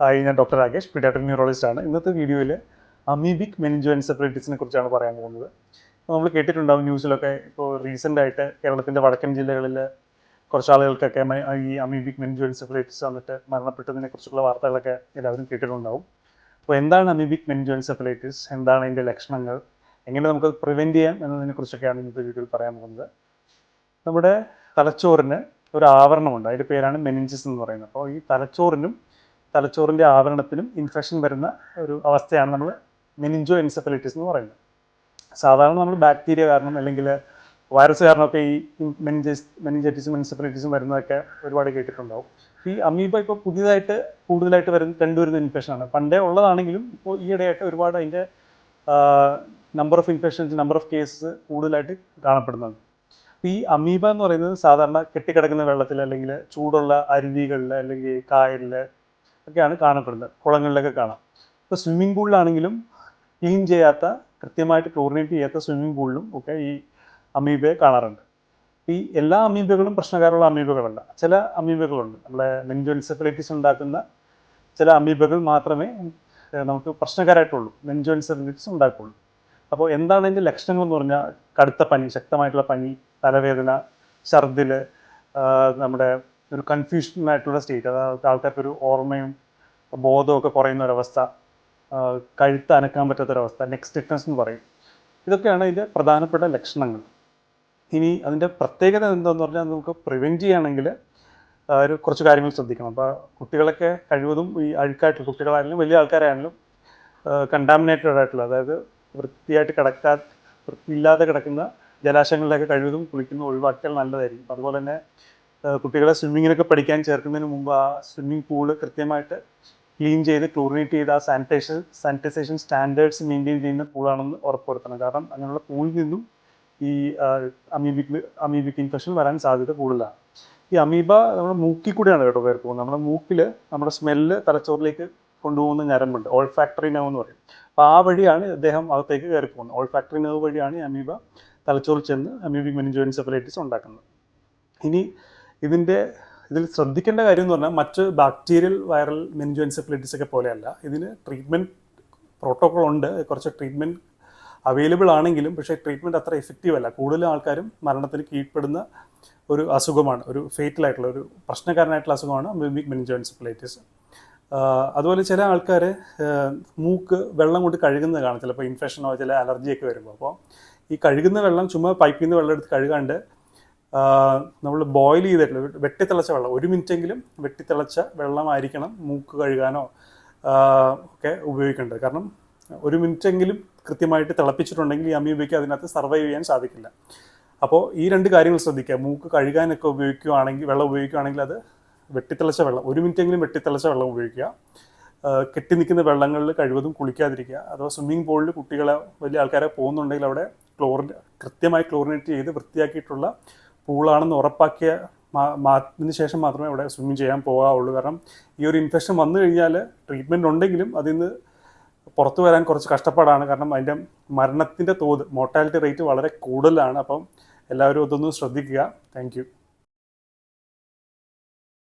ഞാൻ doctor Rakesh, paediatric neurologist ആണ്. ഇന്നത്തെ വീഡിയോയിൽ അമീബിക് മെനിഞ്ചോഎൻസെഫലൈറ്റിസിനെ കുറിച്ചാണ് പറയാൻ പോകുന്നത്. നമ്മൾ കേട്ടിട്ടുണ്ടാവും ന്യൂസിലൊക്കെ. ഇപ്പോൾ റീസെൻ്റ് ആയിട്ട് കേരളത്തിൻ്റെ വടക്കൻ ജില്ലകളിൽ കുറച്ച് ആളുകൾക്കൊക്കെ ഈ അമീബിക് മെനിഞ്ചോഎൻസെഫലൈറ്റിസ് വന്നിട്ട് മരണപ്പെട്ടതിനെ കുറിച്ചുള്ള വാർത്തകളൊക്കെ എല്ലാവരും കേട്ടിട്ടുണ്ടാവും. അപ്പോൾ എന്താണ് അമീബിക് മെനിഞ്ചോഎൻസെഫലൈറ്റിസ്, എന്താണ് അതിൻ്റെ ലക്ഷണങ്ങൾ, എങ്ങനെ നമുക്ക് പ്രിവെൻറ്റ് ചെയ്യാം എന്നതിനെ കുറിച്ചൊക്കെയാണ് ഇന്നത്തെ വീഡിയോയിൽ പറയാൻ പോകുന്നത്. നമ്മുടെ തലച്ചോറിന് ഒരു ആവരണമുണ്ട്, അതിൻ്റെ പേരാണ് മെനിഞ്ചസ് എന്ന് പറയുന്നത്. അപ്പോൾ ഈ തലച്ചോറിൻ്റെ ആവരണത്തിനും ഇൻഫെക്ഷൻ വരുന്ന ഒരു അവസ്ഥയാണ് നമ്മൾ മെനിഞ്ചോഎൻസെഫലൈറ്റിസ് എന്ന് പറയുന്നത്. സാധാരണ നമ്മൾ ബാക്ടീരിയ കാരണം അല്ലെങ്കിൽ വൈറസ് കാരണമൊക്കെ ഈ മെനിഞ്ചൈറ്റിസും എൻസെഫലൈറ്റിസും വരുന്നതൊക്കെ ഒരുപാട് കേട്ടിട്ടുണ്ടാവും. ഈ അമീബ ഇപ്പോൾ കൂടുതലായിട്ട് കണ്ടുവരുന്ന ഇൻഫെക്ഷനാണ്. പണ്ടേ ഉള്ളതാണെങ്കിലും ഇപ്പോൾ ഈയിടെയായിട്ട് ഒരുപാട് അതിൻ്റെ number of infections, number of cases കൂടുതലായിട്ട് കാണപ്പെടുന്നുണ്ട്. ഈ അമീബ എന്ന് പറയുന്നത് സാധാരണ കെട്ടിക്കിടക്കുന്ന വെള്ളത്തിൽ അല്ലെങ്കിൽ ചൂടുള്ള അരുവികളിൽ അല്ലെങ്കിൽ കായലിൽ ഒക്കെയാണ് കാണപ്പെടുന്നത്. കുളങ്ങളിലൊക്കെ കാണാം. ഇപ്പോൾ സ്വിമ്മിംഗ് പൂളിലാണെങ്കിലും ക്ലീൻ ചെയ്യാത്ത, കൃത്യമായിട്ട് ക്ലോറിനേറ്റ് ചെയ്യാത്ത സ്വിമ്മിംഗ് പൂളിലും ഒക്കെ ഈ അമീബയെ കാണാറുണ്ട്. ഈ എല്ലാ അമീബകളും പ്രശ്നക്കാരുള്ള അമീബകളല്ല. ചില അമീബകളുണ്ട്, നമ്മളെ മെനിഞ്ചോഎൻസെഫലൈറ്റിസ് ഉണ്ടാക്കുന്ന ചില അമീബകൾ മാത്രമേ നമുക്ക് പ്രശ്നക്കാരായിട്ടുള്ളൂ, മെനിഞ്ചോഎൻസെഫലൈറ്റിസ് ഉണ്ടാക്കുള്ളൂ. അപ്പോൾ എന്താണ് അതിൻ്റെ ലക്ഷണങ്ങൾ എന്ന് പറഞ്ഞാൽ, കടുത്ത പനി, ശക്തമായിട്ടുള്ള പനി, തലവേദന, ഛർദിൽ, നമ്മുടെ ഒരു കൺഫ്യൂഷനായിട്ടുള്ള സ്റ്റേറ്റ്, അതായത് ആൾക്കാർക്കൊരു ഓർമ്മയും ബോധമൊക്കെ കുറയുന്ന ഒരവസ്ഥ, കഴുത്ത് അനക്കാൻ പറ്റാത്തൊരവസ്ഥ, നെക്ക് സ്റ്റിഫ്നെസ് എന്ന് പറയും. ഇതൊക്കെയാണ് ഇതിൻ്റെ പ്രധാനപ്പെട്ട ലക്ഷണങ്ങൾ. ഇനി അതിൻ്റെ പ്രത്യേകത എന്താണെന്ന് പറഞ്ഞാൽ, നമുക്ക് പ്രിവെൻറ്റ് ചെയ്യുകയാണെങ്കിൽ കുറച്ച് കാര്യങ്ങൾ ശ്രദ്ധിക്കണം. അപ്പോൾ കുട്ടികളൊക്കെ കഴിവതും ഈ അഴുക്കായിട്ടുള്ള, കുട്ടികളായാലും വലിയ ആൾക്കാരായാലും കണ്ടാമിനേറ്റഡ് ആയിട്ടുള്ള, അതായത് വൃത്തിയില്ലാതെ കിടക്കുന്ന ജലാശയങ്ങളിലൊക്കെ കഴിവതും ഒഴിവാക്കിയാൽ നല്ലതായിരിക്കും. അതുപോലെ തന്നെ കുട്ടികളെ സ്വിമ്മിങ്ങിനൊക്കെ പഠിക്കാൻ ചേർക്കുന്നതിന് മുമ്പ് ആ സ്വിമ്മിംഗ് പൂള് കൃത്യമായിട്ട് ക്ലീൻ ചെയ്ത് ക്ലോറിനേറ്റ് ചെയ്ത് ആ സാനിറ്റൈസേഷൻ സ്റ്റാൻഡേർഡ്സ് മെയിൻറ്റെയിൻ ചെയ്യുന്ന പൂളാണെന്ന് ഉറപ്പുവരുത്തണം. കാരണം അങ്ങനെയുള്ള പൂളിൽ നിന്നും ഈ അമീബിക് ഇൻഫെക്ഷൻ വരാൻ സാധ്യത കൂടുതലാണ്. ഈ അമീബ നമ്മുടെ മൂക്കിൽ കൂടെയാണ് കേട്ടോ കയറി പോകുന്നത്. നമ്മുടെ മൂക്കിൽ നമ്മുടെ സ്മെല്ല് തലച്ചോറിലേക്ക് കൊണ്ടുപോകുന്ന ഞരമ്പുണ്ട്, ഓൾഫാക്ടറി നെർവ് എന്ന് പറയും. അപ്പോൾ ആ വഴിയാണ് അദ്ദേഹം അകത്തേക്ക് കയറി പോകുന്നത്. ഓൾഫാക്ടറി നെർവ് വഴിയാണ് ഈ അമീബ തലച്ചോറിൽ ചെന്ന് അമീബിക് മെനിഞ്ചോഎൻസെഫലൈറ്റിസ് ഉണ്ടാക്കുന്നത്. ഇനി ഇതിൽ ശ്രദ്ധിക്കേണ്ട കാര്യം എന്ന് പറഞ്ഞാൽ, മറ്റ് ബാക്ടീരിയൽ വൈറൽ മെനിഞ്ചോഎൻസെഫലൈറ്റിസ് ഒക്കെ പോലെയല്ല. ഇതിന് ട്രീറ്റ്മെൻറ്റ് പ്രോട്ടോക്കോൾ ഉണ്ട്, കുറച്ച് ട്രീറ്റ്മെൻറ്റ് അവൈലബിൾ ആണെങ്കിലും പക്ഷേ ട്രീറ്റ്മെൻറ്റ് അത്ര എഫക്റ്റീവ് അല്ല. കൂടുതൽ ആൾക്കാരും മരണത്തിന് കീഴ്പ്പെടുന്ന ഒരു അസുഖമാണ്, ഒരു ഫേറ്റലായിട്ടുള്ള, ഒരു പ്രശ്നക്കാരനായിട്ടുള്ള അസുഖമാണ് അമീബിക് മെനിഞ്ചോഎൻസെഫലൈറ്റിസ്. അതുപോലെ ചില ആൾക്കാർ മൂക്ക് വെള്ളം കൊണ്ട് കഴുകുന്നത് കാണാം, ചിലപ്പോൾ ഇൻഫെക്ഷനോ ചില അലർജിയൊക്കെ വരുമ്പോൾ. അപ്പോൾ ഈ കഴുകുന്ന വെള്ളം ചുമ്മാ പൈപ്പിൽ നിന്ന് വെള്ളം എടുത്ത് കഴുകാണ്ട് നമ്മൾ ബോയിൽ ചെയ്തിട്ടുള്ള വെട്ടിത്തിളച്ച വെള്ളം, 1 മിനിറ്റെങ്കിലും വെട്ടിത്തിളച്ച വെള്ളമായിരിക്കണം മൂക്ക് കഴുകാനോ ഒക്കെ ഉപയോഗിക്കേണ്ടത്. കാരണം 1 മിനിറ്റെങ്കിലും കൃത്യമായിട്ട് തിളപ്പിച്ചിട്ടുണ്ടെങ്കിൽ ഈ അമീബയ്ക്ക് അതിനകത്ത് സർവൈവ് ചെയ്യാൻ സാധിക്കില്ല. അപ്പോൾ ഈ 2 കാര്യങ്ങൾ ശ്രദ്ധിക്കുക. മൂക്ക് കഴുകാനൊക്കെ വെള്ളം ഉപയോഗിക്കുകയാണെങ്കിൽ അത് വെട്ടിത്തിളച്ച വെള്ളം, 1 മിനിറ്റെങ്കിലും വെട്ടിത്തിളച്ച വെള്ളം ഉപയോഗിക്കുക. കെട്ടി നിൽക്കുന്ന വെള്ളങ്ങളിൽ കഴിവതും കുളിക്കാതിരിക്കുക. അഥവാ സ്വിമ്മിംഗ് പൂളിൽ കുട്ടികളെ, വലിയ ആൾക്കാരെ പോകുന്നുണ്ടെങ്കിൽ അവിടെ കൃത്യമായി ക്ലോറിനേറ്റ് ചെയ്ത് വൃത്തിയാക്കിയിട്ടുള്ള പൂളാണെന്ന് ഉറപ്പാക്കിയ മാറ്റത്തിന് ശേഷം മാത്രമേ അവിടെ സ്വിമ്മിങ് ചെയ്യാൻ പോകാവുള്ളൂ. കാരണം ഈ ഒരു ഇൻഫെക്ഷൻ വന്നു കഴിഞ്ഞാൽ ട്രീറ്റ്മെൻറ്റ് ഉണ്ടെങ്കിലും അതിൽ നിന്ന് പുറത്തു വരാൻ കുറച്ച് കഷ്ടപ്പാടാണ്. കാരണം അതിൻ്റെ മരണത്തിൻ്റെ തോത്, മോർട്ടാലിറ്റി റേറ്റ് വളരെ കൂടുതലാണ്. അപ്പം എല്ലാവരും ഇതൊന്ന് ശ്രദ്ധിക്കുക. Thank you.